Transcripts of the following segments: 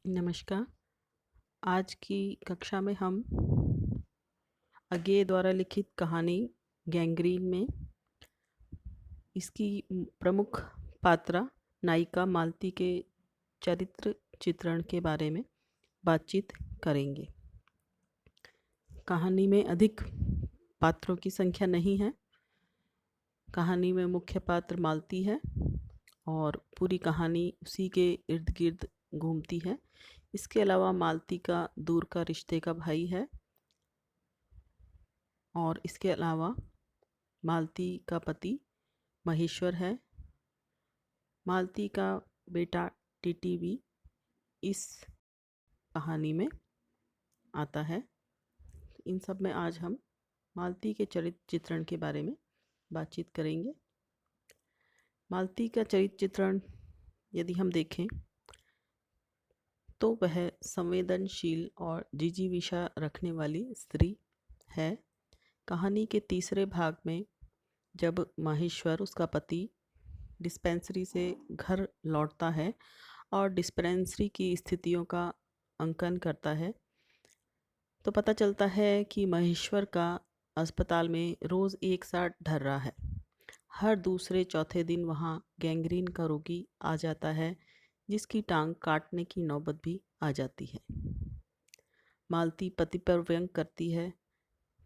नमस्कार। आज की कक्षा में हम अज्ञे द्वारा लिखित कहानी गैंग्रीन में इसकी प्रमुख पात्रा नायिका मालती के चरित्र चित्रण के बारे में बातचीत करेंगे। कहानी में अधिक पात्रों की संख्या नहीं है। कहानी में मुख्य पात्र मालती है और पूरी कहानी उसी के इर्द गिर्द घूमती है। इसके अलावा मालती का दूर का रिश्ते का भाई है और इसके अलावा मालती का पति महेश्वर है। मालती का बेटा टीटी भी इस कहानी में आता है। इन सब में आज हम मालती के चरित्र चित्रण के बारे में बातचीत करेंगे। मालती का चरित्र चित्रण यदि हम देखें तो वह संवेदनशील और जिजीविषा रखने वाली स्त्री है। कहानी के तीसरे भाग में जब माहेश्वर उसका पति डिस्पेंसरी से घर लौटता है और डिस्पेंसरी की स्थितियों का अंकन करता है तो पता चलता है कि महेश्वर का अस्पताल में रोज़ एक साथ ढल रहा है। हर दूसरे चौथे दिन वहाँ गैंग्रीन का रोगी आ जाता है जिसकी टांग काटने की नौबत भी आ जाती है। मालती पति पर व्यंग करती है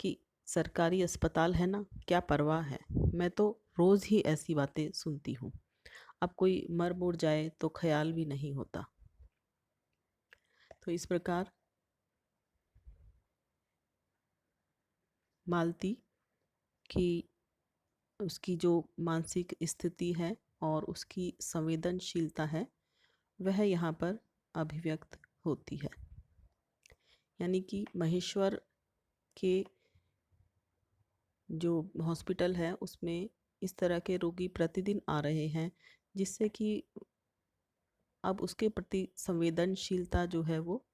कि सरकारी अस्पताल है ना, क्या परवाह है, मैं तो रोज़ ही ऐसी बातें सुनती हूँ। अब कोई मर मुर जाए तो ख्याल भी नहीं होता। तो इस प्रकार मालती की उसकी जो मानसिक स्थिति है और उसकी संवेदनशीलता है वह यहाँ पर अभिव्यक्त होती है। यानी कि महेश्वर के जो हॉस्पिटल है उसमें इस तरह के रोगी प्रतिदिन आ रहे हैं जिससे कि अब उसके प्रति संवेदनशीलता जो है वो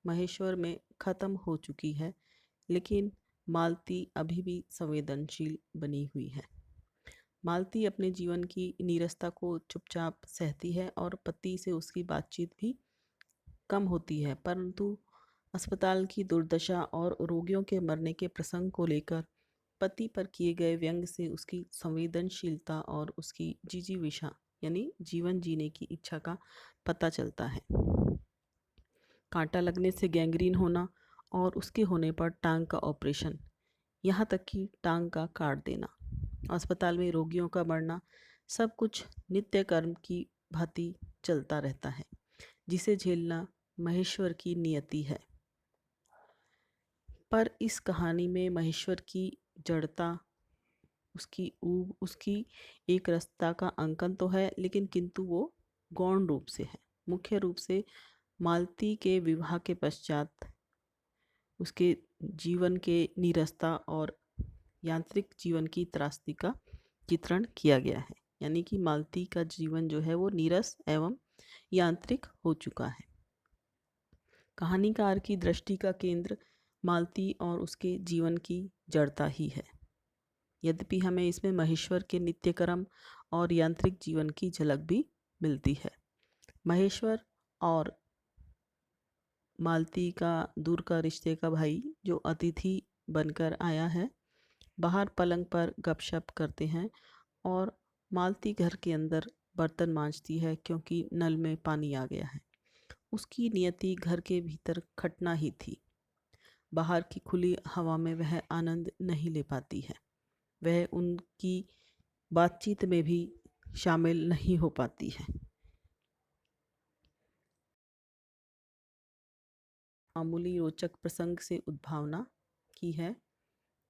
महेश्वर में ख़त्म हो चुकी है, लेकिन मालती अभी भी संवेदनशील बनी हुई है। मालती अपने जीवन की नीरसता को चुपचाप सहती है और पति से उसकी बातचीत भी कम होती है, परंतु अस्पताल की दुर्दशा और रोगियों के मरने के प्रसंग को लेकर पति पर किए गए व्यंग से उसकी संवेदनशीलता और उसकी जिजीविषा यानी जीवन जीने की इच्छा का पता चलता है। कांटा लगने से गैंग्रीन होना और उसके होने पर टांग का ऑपरेशन, यहाँ तक कि टांग का काट देना, अस्पताल में रोगियों का मरना, सब कुछ नित्य कर्म की भांति चलता रहता है जिसे झेलना महेश्वर की नियति है। पर इस कहानी में महेश्वर की जड़ता, उसकी ऊब, उसकी एक रसता का अंकन तो है, लेकिन किंतु वो गौण रूप से है। मुख्य रूप से मालती के विवाह के पश्चात उसके जीवन के नीरसता और यांत्रिक जीवन की त्रासदी का चित्रण किया गया है। यानी कि मालती का जीवन जो है वो नीरस एवं यांत्रिक हो चुका है। कहानीकार की दृष्टि का केंद्र मालती और उसके जीवन की जड़ता ही है, यद्यपि हमें इसमें महेश्वर के नित्यकर्म और यांत्रिक जीवन की झलक भी मिलती है। महेश्वर और मालती का दूर का रिश्ते का भाई जो अतिथि बनकर आया है, बाहर पलंग पर गपशप करते हैं और मालती घर के अंदर बर्तन मांजती है क्योंकि नल में पानी आ गया है। उसकी नियति घर के भीतर खटना ही थी। बाहर की खुली हवा में वह आनंद नहीं ले पाती है, वह उनकी बातचीत में भी शामिल नहीं हो पाती है। मामूली रोचक प्रसंग से उद्भावना की है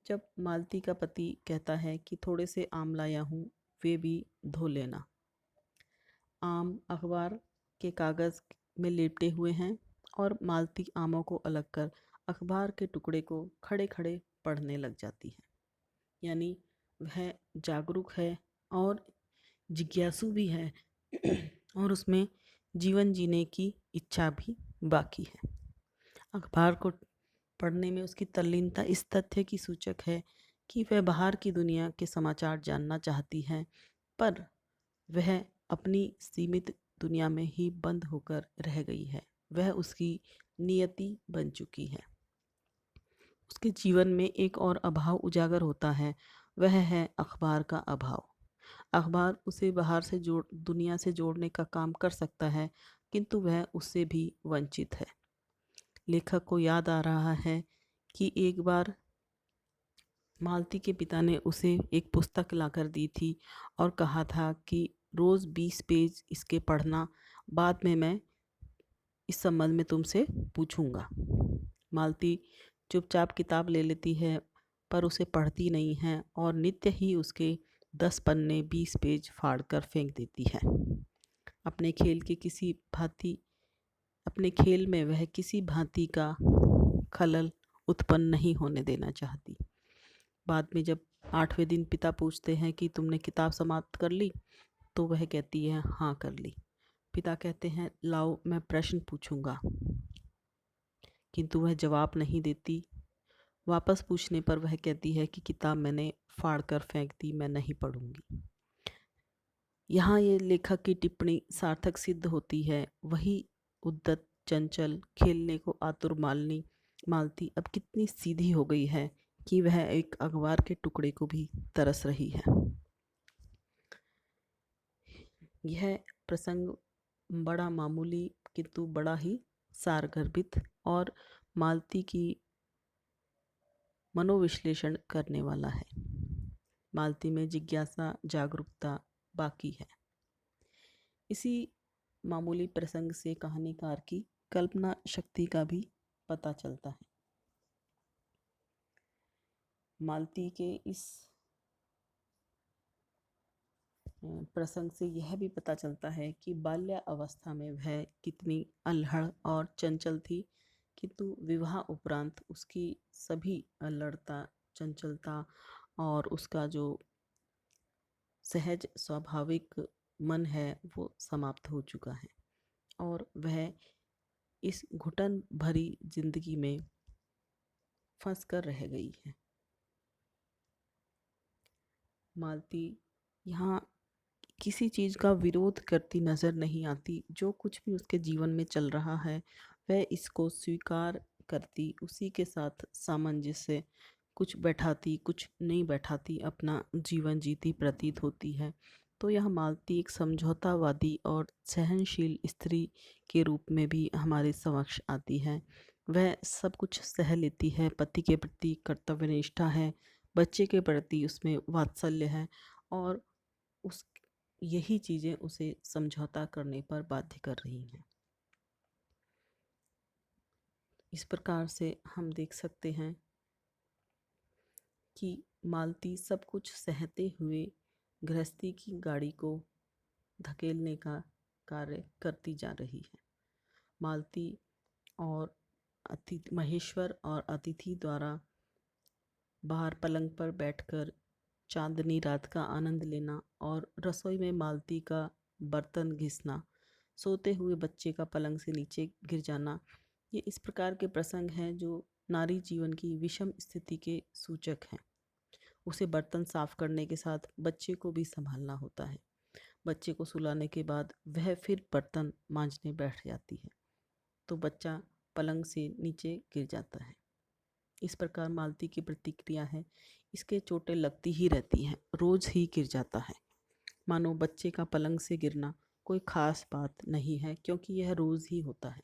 जब मालती का पति कहता है कि थोड़े से आम लाया हूँ, वे भी धो लेना। आम अखबार के कागज़ में लेपटे हुए हैं और मालती आमों को अलग कर अखबार के टुकड़े को खड़े खड़े पढ़ने लग जाती है। यानी वह जागरूक है और जिज्ञासु भी है और उसमें जीवन जीने की इच्छा भी बाकी है। अखबार को पढ़ने में उसकी तल्लीनता इस तथ्य की सूचक है कि वह बाहर की दुनिया के समाचार जानना चाहती है, पर वह अपनी सीमित दुनिया में ही बंद होकर रह गई है। वह उसकी नियति बन चुकी है। उसके जीवन में एक और अभाव उजागर होता है, वह है अखबार का अभाव। अखबार उसे बाहर से दुनिया से जोड़ने का काम कर सकता है, किंतु वह उससे भी वंचित है। लेखक को याद आ रहा है कि एक बार मालती के पिता ने उसे एक पुस्तक लाकर दी थी और कहा था कि रोज़ 20 पेज इसके पढ़ना, बाद में मैं इस संबंध में तुमसे पूछूंगा। मालती चुपचाप किताब ले लेती है, पर उसे पढ़ती नहीं है और नित्य ही उसके 10 पन्ने 20 पेज फाड़ कर फेंक देती है। अपने खेल के किसी भांति अपने खेल में वह किसी भांति का खलल उत्पन्न नहीं होने देना चाहती। बाद में जब 8वें दिन पिता पूछते हैं कि तुमने किताब समाप्त कर ली, तो वह कहती है हाँ कर ली। पिता कहते हैं लाओ मैं प्रश्न पूछूंगा, किंतु वह जवाब नहीं देती। वापस पूछने पर वह कहती है कि किताब मैंने फाड़ कर फेंक दी, मैं नहीं पढ़ूंगी। यहाँ ये लेखक की टिप्पणी सार्थक सिद्ध होती है। वही उद्दत, चंचल, खेलने को आतुर मालती अब कितनी सीधी हो गई है कि वह एक अखबार के टुकड़े को भी तरस रही है। यह प्रसंग बड़ा मामूली किंतु बड़ा ही सारगर्भित और मालती की मनोविश्लेषण करने वाला है। मालती में जिज्ञासा, जागरूकता बाकी है। इसी मामूली प्रसंग से कहानीकार की कल्पना शक्ति का भी पता चलता है। मालती के इस प्रसंग से यह भी पता चलता है कि बाल्य अवस्था में वह कितनी अल्हड़ और चंचल थी, किंतु विवाह उपरांत उसकी सभी अल्हड़ता, चंचलता और उसका जो सहज स्वाभाविक मन है वो समाप्त हो चुका है और वह इस घुटन भरी जिंदगी में फंस कर रह गई है। मालती यहाँ किसी चीज़ का विरोध करती नज़र नहीं आती। जो कुछ भी उसके जीवन में चल रहा है वह इसको स्वीकार करती, उसी के साथ सामंजस्य कुछ बैठाती कुछ नहीं बैठाती अपना जीवन जीती प्रतीत होती है। तो यह मालती एक समझौतावादी और सहनशील स्त्री के रूप में भी हमारे समक्ष आती है। वह सब कुछ सह लेती है, पति के प्रति कर्तव्यनिष्ठा है, बच्चे के प्रति उसमें वात्सल्य है और उस यही चीज़ें उसे समझौता करने पर बाध्य कर रही हैं। इस प्रकार से हम देख सकते हैं कि मालती सब कुछ सहते हुए गृहस्थी की गाड़ी को धकेलने का कार्य करती जा रही है। मालती और महेश्वर और अतिथि द्वारा बाहर पलंग पर बैठकर चांदनी रात का आनंद लेना और रसोई में मालती का बर्तन घिसना, सोते हुए बच्चे का पलंग से नीचे गिर जाना, ये इस प्रकार के प्रसंग हैं जो नारी जीवन की विषम स्थिति के सूचक हैं। उसे बर्तन साफ करने के साथ बच्चे को भी संभालना होता है। बच्चे को सुलाने के बाद वह फिर बर्तन मांजने बैठ जाती है, तो बच्चा पलंग से नीचे गिर जाता है। इस प्रकार मालती की प्रतिक्रिया है, इसके चोटें लगती ही रहती हैं, रोज ही गिर जाता है। मानो बच्चे का पलंग से गिरना कोई खास बात नहीं है, क्योंकि यह रोज ही होता है।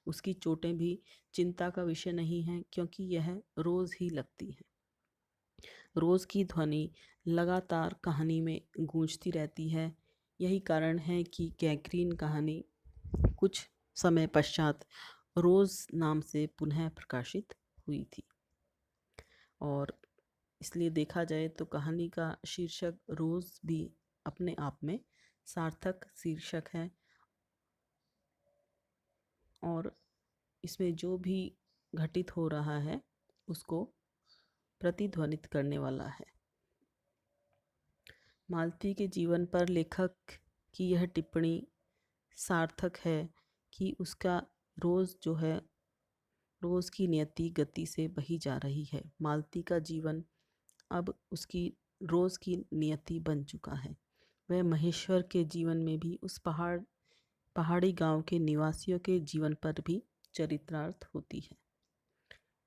उसकी चोटें भी चिंता का विषय नहीं है, क्योंकि यह रोज ही लगती है। रोज की ध्वनि लगातार कहानी में गूंजती रहती है। यही कारण है कि गैंग्रीन कहानी कुछ समय पश्चात रोज नाम से पुनः प्रकाशित हुई थी और इसलिए देखा जाए तो कहानी का शीर्षक रोज भी अपने आप में सार्थक शीर्षक है और इसमें जो भी घटित हो रहा है उसको प्रतिध्वनित करने वाला है। मालती के जीवन पर लेखक की यह टिप्पणी सार्थक है कि उसका रोज़ जो है, रोज़ की नियति गति से बही जा रही है। मालती का जीवन अब उसकी रोज़ की नियति बन चुका है। वह महेश्वर के जीवन में भी उस पहाड़ पहाड़ी गांव के निवासियों के जीवन पर भी चरित्रार्थ होती है।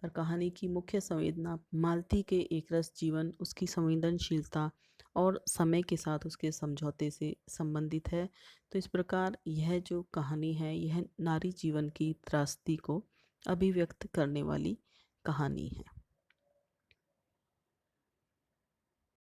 पर कहानी की मुख्य संवेदना मालती के एकरस जीवन, उसकी संवेदनशीलता और समय के साथ उसके समझौते से संबंधित है। तो इस प्रकार यह जो कहानी है, यह नारी जीवन की त्रासदी को अभिव्यक्त करने वाली कहानी है।